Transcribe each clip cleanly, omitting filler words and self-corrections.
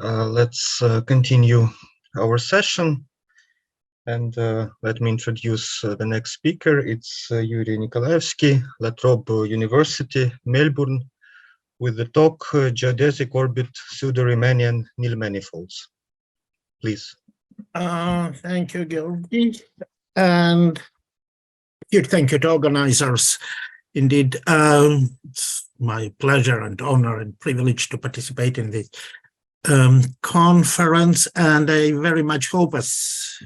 Let's continue our session, and let me introduce the next speaker. It's Yuri Nikolayevsky, La Trobe University, Melbourne, with the talk Geodesic Orbit Pseudo-Riemannian Nilmanifolds. Please. Thank you, Georgi, and huge thank you to organizers. Indeed, it's my pleasure and honor and privilege to participate in this conference, and I very much hope, as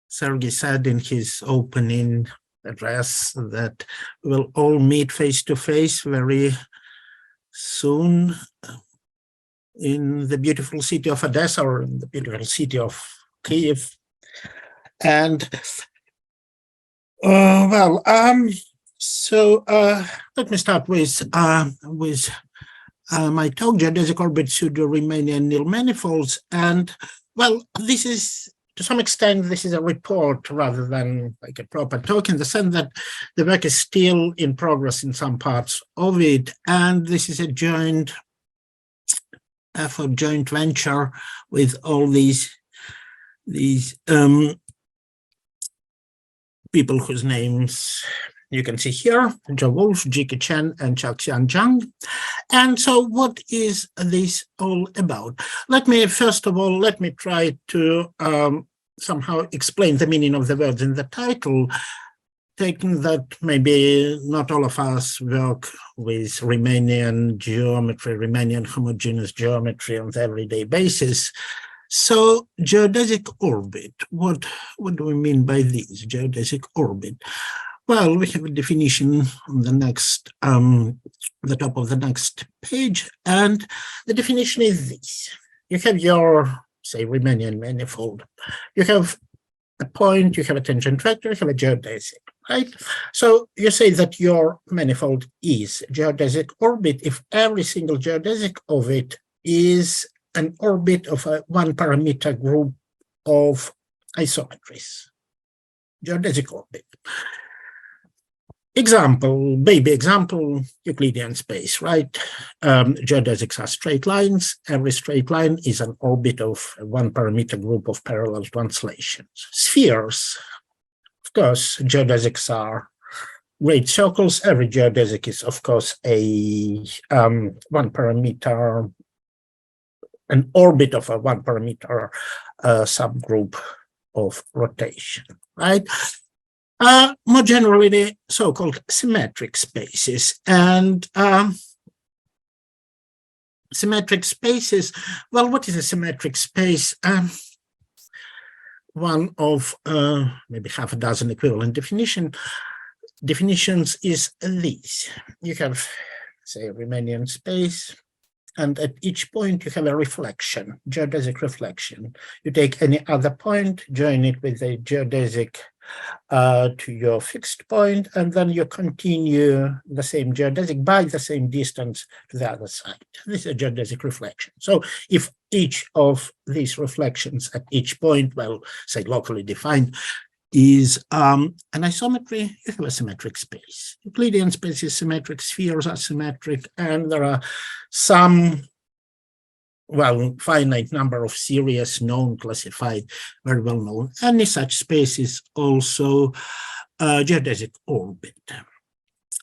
Sergey said in his opening address, that we'll all meet face to face very soon in the beautiful city of Odessa or in the beautiful city of Kiev. And so let me start with my talk, Geodesic Orbit Pseudo-Riemannian Nilmanifolds. And well, this is, to some extent, this is a report rather than like a proper talk, in the sense that the work is still in progress in some parts of it. And this is a joint effort, joint venture with all these people whose names you can see here: Joe Wolf, Jiki Chen, and Chaoxian Zhang. And so what is this all about? First of all, let me try to somehow explain the meaning of the words in the title, taking that maybe not all of us work with Riemannian geometry, Riemannian homogeneous geometry on the everyday basis. So geodesic orbit, what do we mean by this, geodesic orbit? Well, we have a definition on the next, the top of the next page, and the definition is this. You have your, say, Riemannian manifold. You have a point, you have a tangent vector, you have a geodesic, right? So you say that your manifold is geodesic orbit if every single geodesic of it is an orbit of a one-parameter group of isometries. Geodesic orbit. Example, baby example, Euclidean space, right? Geodesics are straight lines. Every straight line is an orbit of a one-parameter group of parallel translations. Spheres, of course, geodesics are great circles. Every geodesic is, of course, a one-parameter, an orbit of a one-parameter subgroup of rotation, right? More generally, the so-called symmetric spaces. And symmetric spaces, well, what is a symmetric space? One of maybe half a dozen equivalent definitions is this. You have, say, a Riemannian space, and at each point you have a reflection, geodesic reflection. You take any other point, join it with a geodesic to your fixed point, and then you continue the same geodesic by the same distance to the other side. This is a geodesic reflection. So if each of these reflections at each point, well, say locally defined, is an isometry, you have a symmetric space. Euclidean space is symmetric, spheres are symmetric, and there are some, well, finite number of series known, classified, very well known. Any such space is also a geodesic orbit.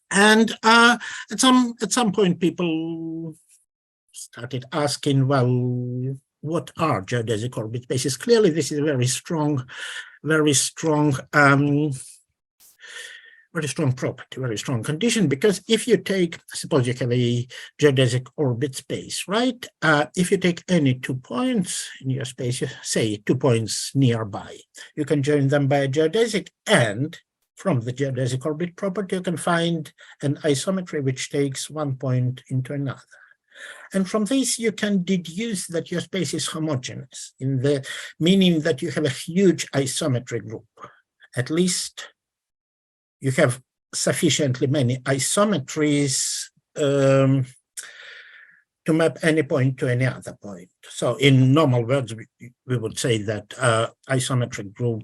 And at some point, people started asking, well, what are geodesic orbit spaces? Clearly, this is a very strong property, very strong condition, because if you take, suppose you have a geodesic orbit space, right? If you take any 2 points in your space, say 2 points nearby, you can join them by a geodesic, and from the geodesic orbit property, you can find an isometry which takes 1 point into another. And from this, you can deduce that your space is homogeneous, in the meaning that you have a huge isometry group. At least you have sufficiently many isometries to map any point to any other point. So in normal words, we would say that isometric group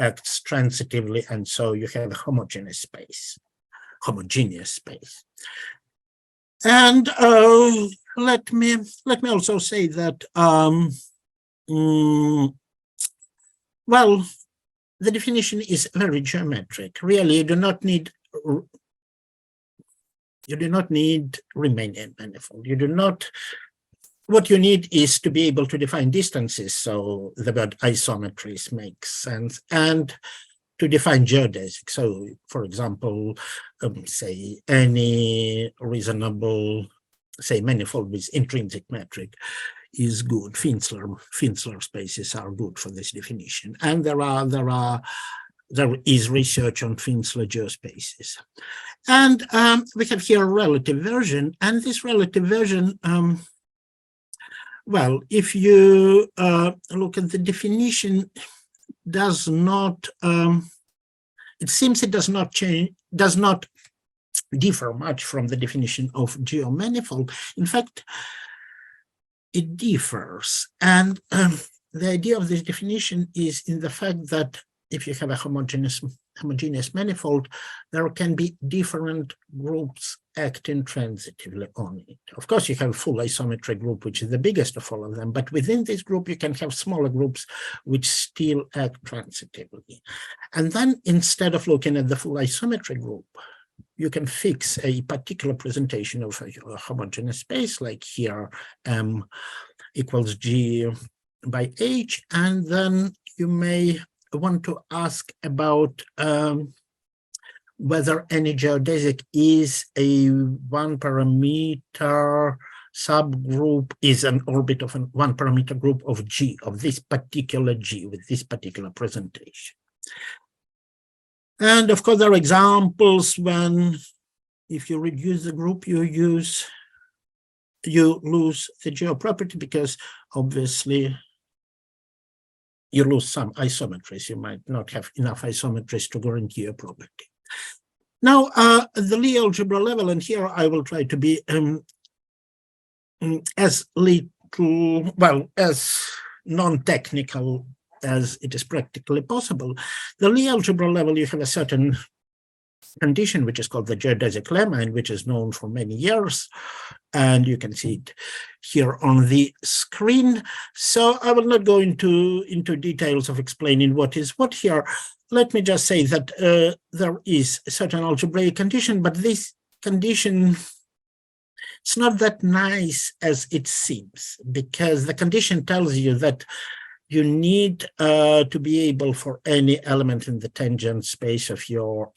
acts transitively, and so you have a homogeneous space. And let me also say that well, the definition is very geometric. Really, you do not need Riemannian manifold. You do not. What you need is to be able to define distances, so the word isometries makes sense, and to define geodesic. So, for example, say any reasonable, say, manifold with intrinsic metric is good. Finsler spaces are good for this definition, and there is research on Finsler geospaces. And we have here a relative version, and this relative version, well, if you look at the definition, does not, it seems it does not differ much from the definition of geomanifold. In fact, it differs. And the idea of this definition is in the fact that if you have a homogeneous manifold, there can be different groups acting transitively on it. Of course, you have a full isometric group, which is the biggest of all of them, but within this group, you can have smaller groups which still act transitively. And then instead of looking at the full isometric group, you can fix a particular presentation of a homogeneous space, like here, M equals G by H, and then you may want to ask about whether any geodesic is a one-parameter subgroup, is an orbit of a one-parameter group of G, of this particular G, with this particular presentation. And of course, there are examples when, if you reduce the group, you lose the geo property, because obviously you lose some isometries. You might not have enough isometries to guarantee a property. Now, at the Lie algebra level, and here I will try to be as little, well, as non-technical as it is practically possible. The Lie algebra level, you have a certain condition which is called the geodesic lemma, and which is known for many years, and you can see it here on the screen. So I will not go into details of explaining what is what here. Let me just say that there is a certain algebraic condition, but this condition, it's not that nice as it seems, because the condition tells you that you need to be able, for any element in the tangent space of your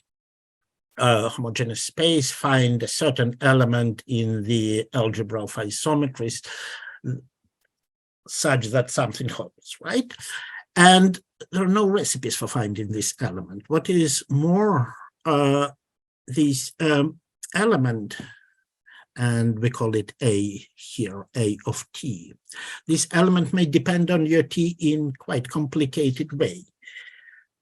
homogeneous space, find a certain element in the algebra of isometries such that something holds, right? And there are no recipes for finding this element. What is more, this element, and we call it A here, A of T. This element may depend on your T in quite complicated way.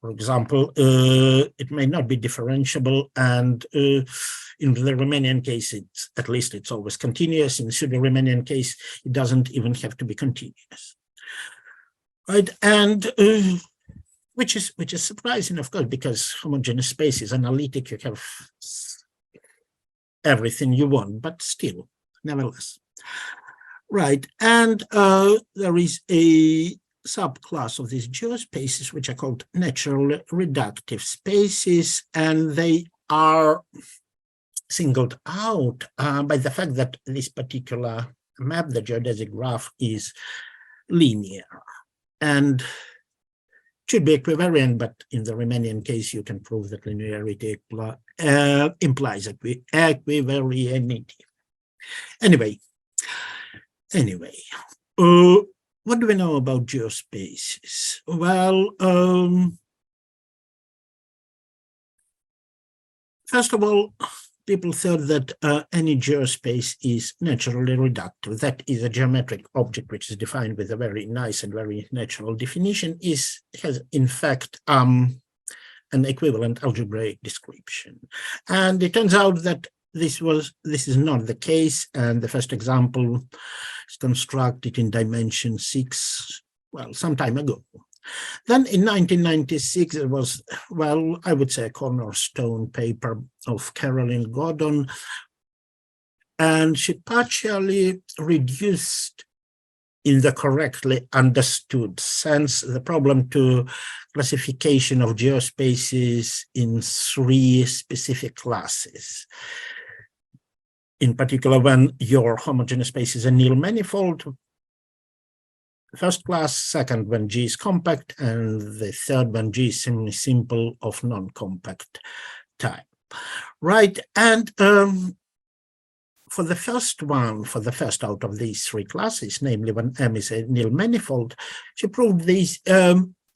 For example, it may not be differentiable, and in the Riemannian case, at least it's always continuous. In the pseudo-Riemannian case, it doesn't even have to be continuous, right? And which is surprising, of course, because homogeneous space is analytic. You have everything you want, but still, nevertheless, right? And there is a subclass of these geospaces, which are called naturally reductive spaces, and they are singled out by the fact that this particular map, the geodesic graph, is linear and should be equivariant, but in the Riemannian case, you can prove that linearity implies equivarianty. Anyway, what do we know about geospaces? Well, first of all, people thought that any geospace is naturally reductive. That is a geometric object which is defined with a very nice and very natural definition, has in fact an equivalent algebraic description. And it turns out that this is not the case, and the first example is constructed in dimension 6, well, some time ago. Then in 1996, there was, well, I would say a cornerstone paper of Caroline Gordon, and she partially reduced in the correctly understood sense the problem to classification of geospaces in 3 specific classes. In particular, when your homogeneous space is a nil manifold, first class, second when G is compact, and the third when G is semi-simple of non-compact type. Right, and for the first out of these 3 classes, namely when M is a nil manifold, she proved this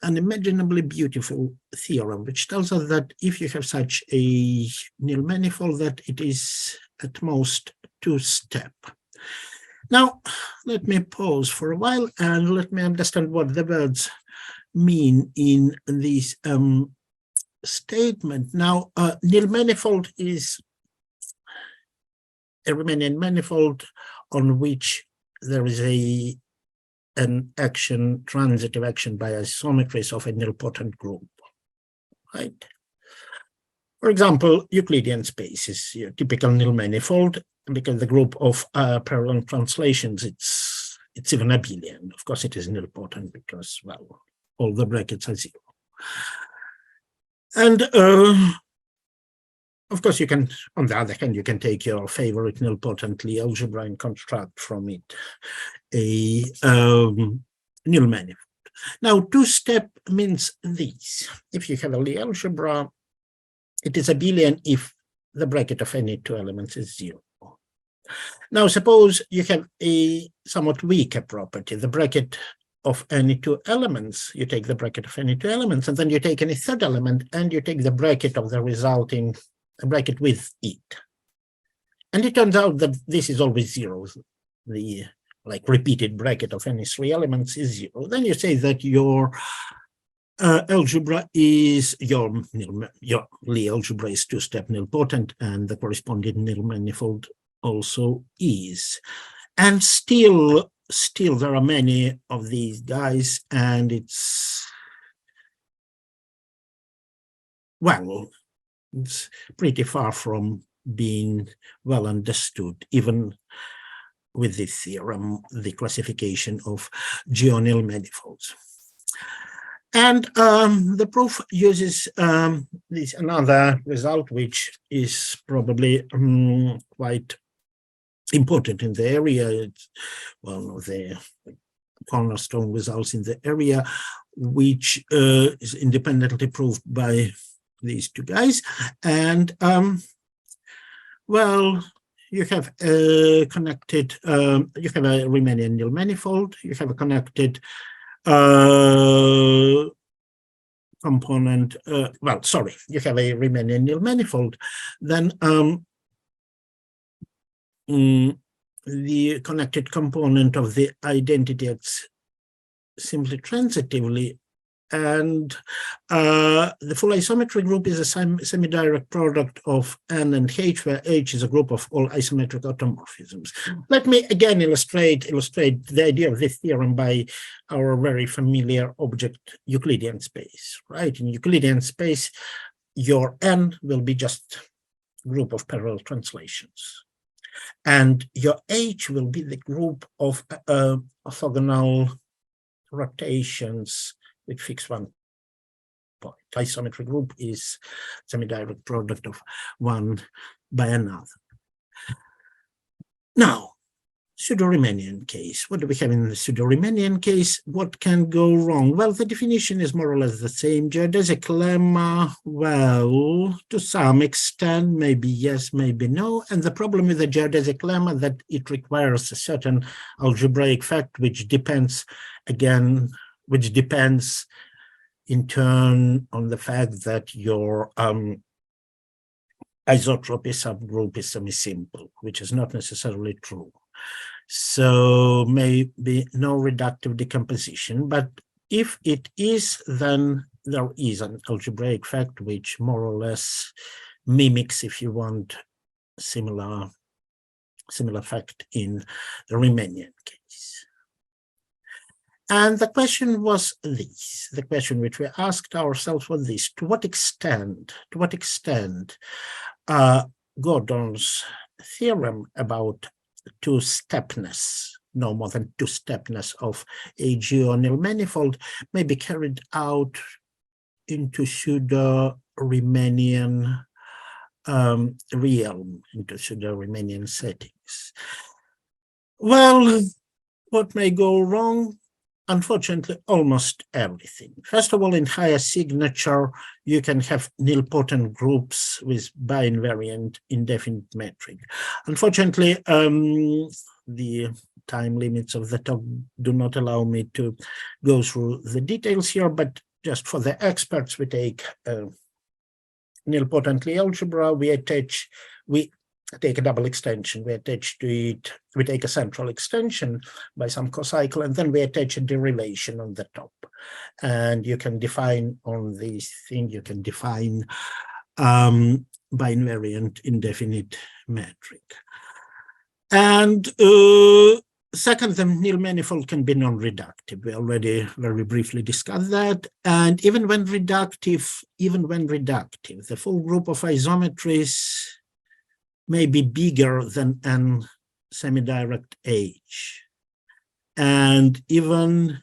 unimaginably beautiful theorem, which tells us that if you have such a nil manifold, that it is at most 2-step. Now, let me pause for a while and let me understand what the words mean in this statement. Now, nil manifold is a Riemannian manifold on which there is an action, transitive action by isometries of a nilpotent group, right? For example, Euclidean space is your typical nil manifold, because the group of parallel translations, it's even abelian. Of course, it is nilpotent because, well, all the brackets are 0. And of course, you can, on the other hand, you can take your favorite nilpotent Lie algebra and construct from it a nil manifold. Now, 2-step means this. If you have a Lie algebra, it is abelian if the bracket of any 2 elements is 0. Now, suppose you have a somewhat weaker property, the bracket of any 2 elements. You take the bracket of any 2 elements, and then you take any third element, and you take the bracket of the resulting bracket with it. And it turns out that this is always 0. The repeated bracket of any 3 elements is 0. Then you say that your algebra is your Lie algebra is 2-step nilpotent, and the corresponding nil manifold also is. And still there are many of these guys, and it's, well, it's pretty far from being well understood, even with this theorem, the classification of geonil manifolds. And the proof uses this another result, which is probably quite important in the area. It's one of the cornerstone results in the area, which is independently proved by these 2 guys. And well, you have a connected, you have a Riemannian nil manifold, you have a connected component, well, sorry, you have a Riemannian nil manifold, then the connected component of the identity acts simply transitively, and the full isometry group is a semi-direct product of N and H, where H is a group of all isometric automorphisms. Let me again illustrate the idea of this theorem by our very familiar object Euclidean space, right? In Euclidean space, your N will be just a group of parallel translations, and your H will be the group of orthogonal rotations which fix one point. Isometry group is semi-direct product of one by another. Now, pseudo-Riemannian case. What do we have in the pseudo-Riemannian case? What can go wrong? Well, the definition is more or less the same. Geodesic lemma, well, to some extent, maybe yes, maybe no. And the problem with the geodesic lemma that it requires a certain algebraic fact, which depends, again, in turn on the fact that your isotropy subgroup is semi-simple, which is not necessarily true. So maybe no reductive decomposition, but if it is, then there is an algebraic fact which more or less mimics, if you want, similar fact in the Riemannian case. And the question was this, the question which we asked ourselves was this: to what extent Gordon's theorem about two-stepness, no more than two-stepness of a geo-nil manifold may be carried out into pseudo-Riemannian realm, into pseudo-Riemannian settings. Well, what may go wrong? Unfortunately, almost everything. First of all, in higher signature, you can have nilpotent groups with bi-invariant indefinite metric. Unfortunately, the time limits of the talk do not allow me to go through the details here, but just for the experts, we take nilpotent Lie algebra, we take a double extension, we attach to it, we take a central extension by some cocycle, and then we attach a derivation on the top. And you can define on this thing, you can define bi-invariant indefinite metric. And second, the nil manifold can be non-reductive. We already very briefly discussed that. And even when reductive, the full group of isometries may be bigger than n semi-direct H. And even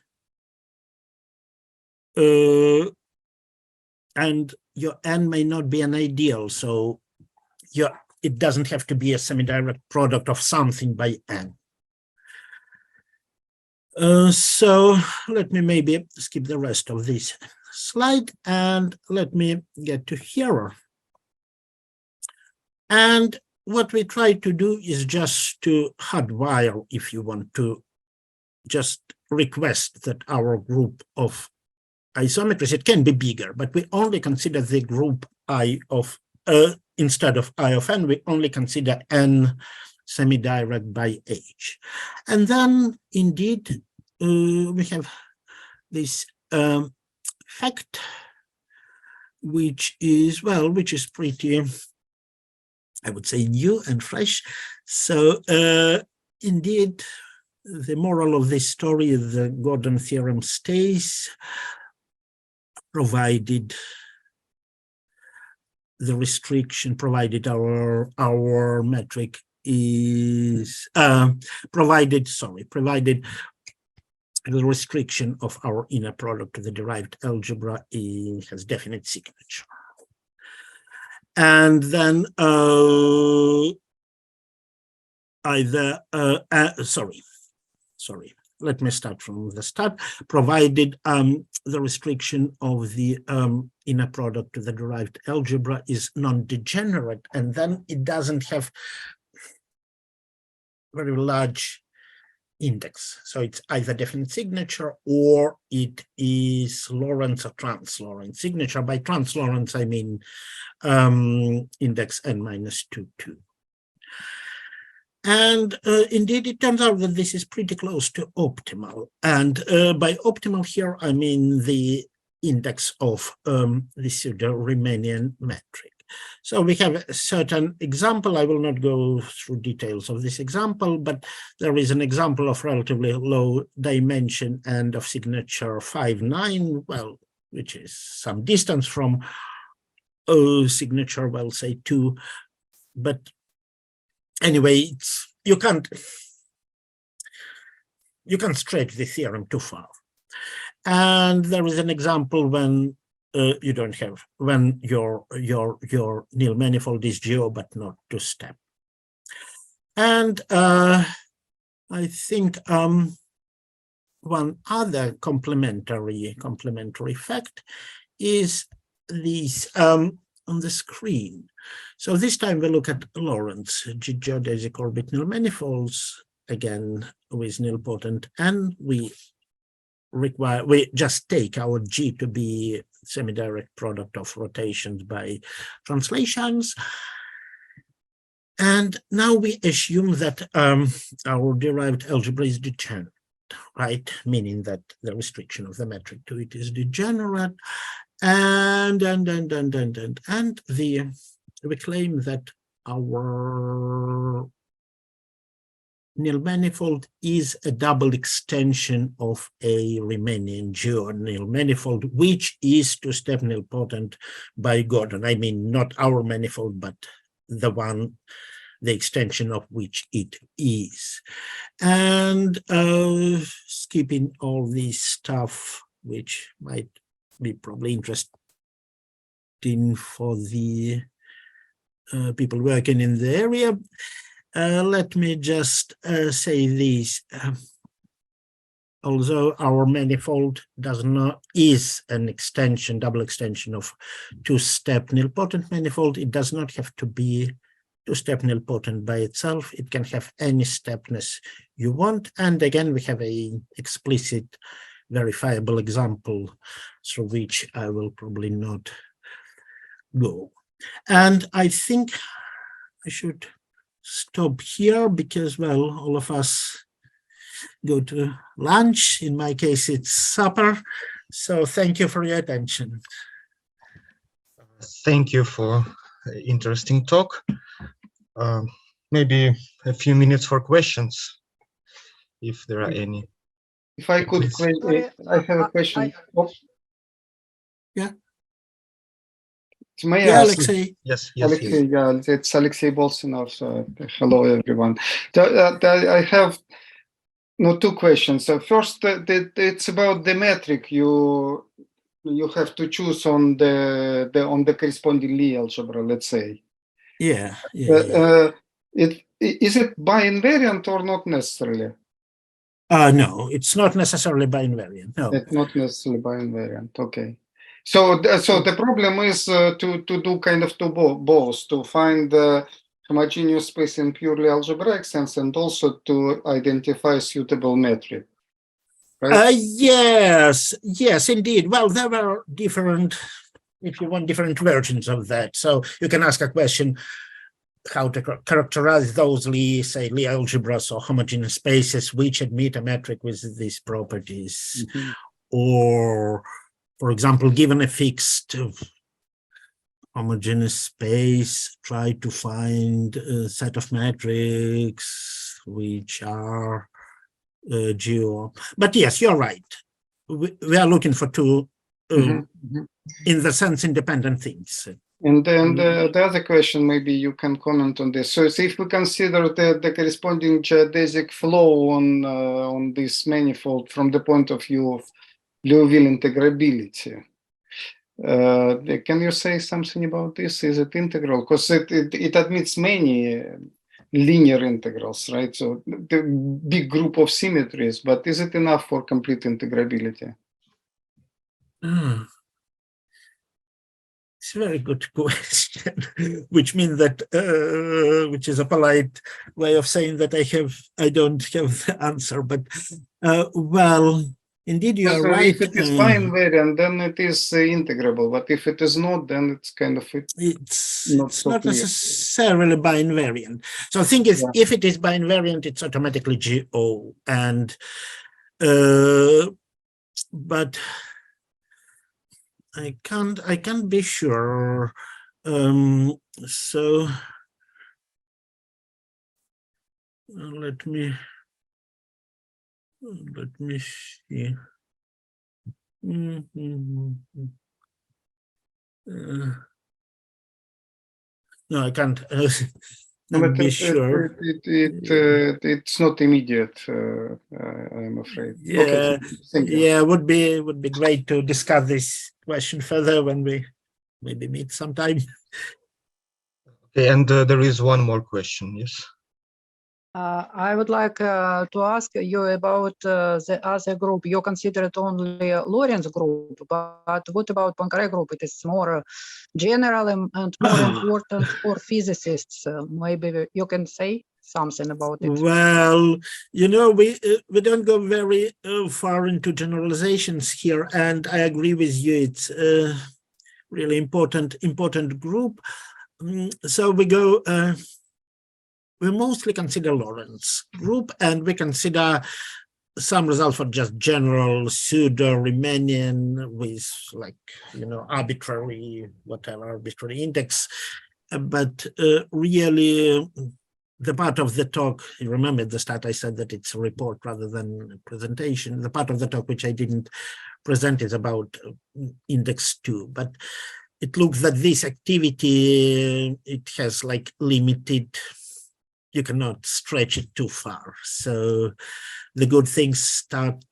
and your n may not be an ideal, so it doesn't have to be a semi-direct product of something by n. So let me maybe skip the rest of this slide and let me get to here. And what we try to do is just to hardwire, if you want to, just request that our group of isometries, it can be bigger, but we only consider the group I of, instead of I of n, we only consider n semi-direct by H. And then indeed, we have this fact, which is pretty, I would say, new and fresh. So indeed, the moral of this story is the Gordon theorem stays, provided the restriction, provided our metric is provided the restriction of our inner product to the derived algebra has definite signature. And then let me start from the start. Provided the restriction of the inner product to the derived algebra is non-degenerate, and then it doesn't have very large index. So it's either definite signature or it is Lorentz or trans-Lorentz signature. By trans-Lorentz, I mean index n-2, 2. And indeed, it turns out that this is pretty close to optimal. And by optimal here, I mean the index of the pseudo-Riemannian metric. So we have a certain example. I will not go through details of this example, but there is an example of relatively low dimension and of signature 5,9, well, which is some distance from signature, well, say 2. But anyway, you can't stretch the theorem too far. And there is an example when you don't have, when your nil manifold is geo but not two-step. And I think one other complementary fact is this on the screen. So this time we look at Lorentz geodesic orbit nil manifolds, again with nilpotent, and we just take our G to be semi-direct product of rotations by translations. And now we assume that our derived algebra is degenerate, right? Meaning that the restriction of the metric to it is degenerate. And we claim that our nil manifold is a double extension of a Riemannian geo-nil manifold, which is two-step nilpotent by Gordon. I mean, not our manifold, but the the extension of which it is. And skipping all this stuff, which might be probably interesting for the people working in the area, let me just say this. Although our manifold is an extension, double extension of two-step nilpotent manifold, it does not have to be two-step nilpotent by itself. It can have any stepness you want. And again, we have an explicit verifiable example through which I will probably not go. And I think I should stop here because, well, all of us go to lunch. In my case, it's supper. So thank you for your attention. Thank you for interesting talk. Maybe a few minutes for questions, if there are any. If I could, I have a question. Yeah. May I Yeah, ask? Alexei. Yes, Alexei, yes. yeah, it's Alexei Bolsinov. So hello, everyone. I have two questions. So first, it's about the metric you have to choose on the corresponding Lie algebra, let's say. Yeah. Is it bi-invariant or not necessarily? No, it's not necessarily bi-invariant. No. It's not necessarily bi-invariant. Okay. So the problem is to do kind of both, to find the homogeneous space in purely algebraic sense and also to identify suitable metric. Right? Yes, indeed. Well, there were different, if you want, different versions of that. So you can ask a question, how to characterize those Lie algebras or homogeneous spaces which admit a metric with these properties. Mm-hmm. Or, for example, given a fixed homogeneous space, try to find a set of metrics which are geo. But yes, you're right. We are looking for two, in the sense, independent things. And then the other question, maybe you can comment on this. So if we consider the corresponding geodesic flow on this manifold from the point of view of Liouville integrability, can you say something about this? Is it integral? Because it admits many linear integrals, right? So the big group of symmetries, but is it enough for complete integrability? It's a very good question, which means that, which is a polite way of saying that I don't have the answer, but well, indeed you are right. If it is bi-invariant, then it is integrable, but if it is not, then it's kind of it's not necessarily bi-invariant. So I think if it is bi-invariant, it's automatically GO, and but I can't be sure. So let me see. No, I can't be sure. It's not immediate, I'm afraid. Yeah, okay, thank you. Yeah, would be great to discuss this question further when we maybe meet sometime. Okay, and there is one more question. Yes. I would like to ask you about the other group. You considered only Lorentz group, but what about Poincare group? It is more general and more important for physicists. Maybe you can say something about it. Well, we don't go very far into generalizations here, and I agree with you. It's a really important group. So we go. We mostly consider Lorentz group, and we consider some results for just general pseudo Riemannian with arbitrary index. But really, the part of the talk, you remember at the start I said that it's a report rather than a presentation. The part of the talk which I didn't present is about index 2, but it looks that this activity, it has limited you cannot stretch it too far. So the good things start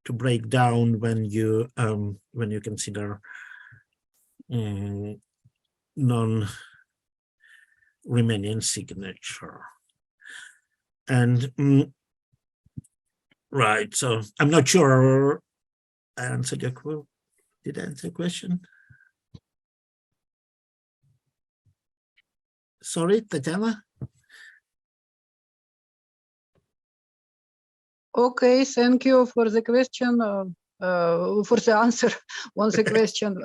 to break down when you consider non-Riemannian signature. And right, so I'm not sure I answered your question. Did I answer your question? Sorry, Tatiana? Okay, thank you for the question, for the answer on the question.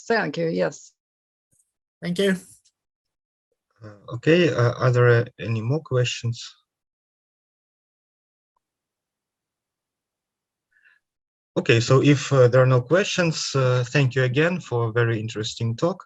Thank you, yes. Thank you. Okay, are there any more questions? Okay, so if there are no questions, thank you again for a very interesting talk.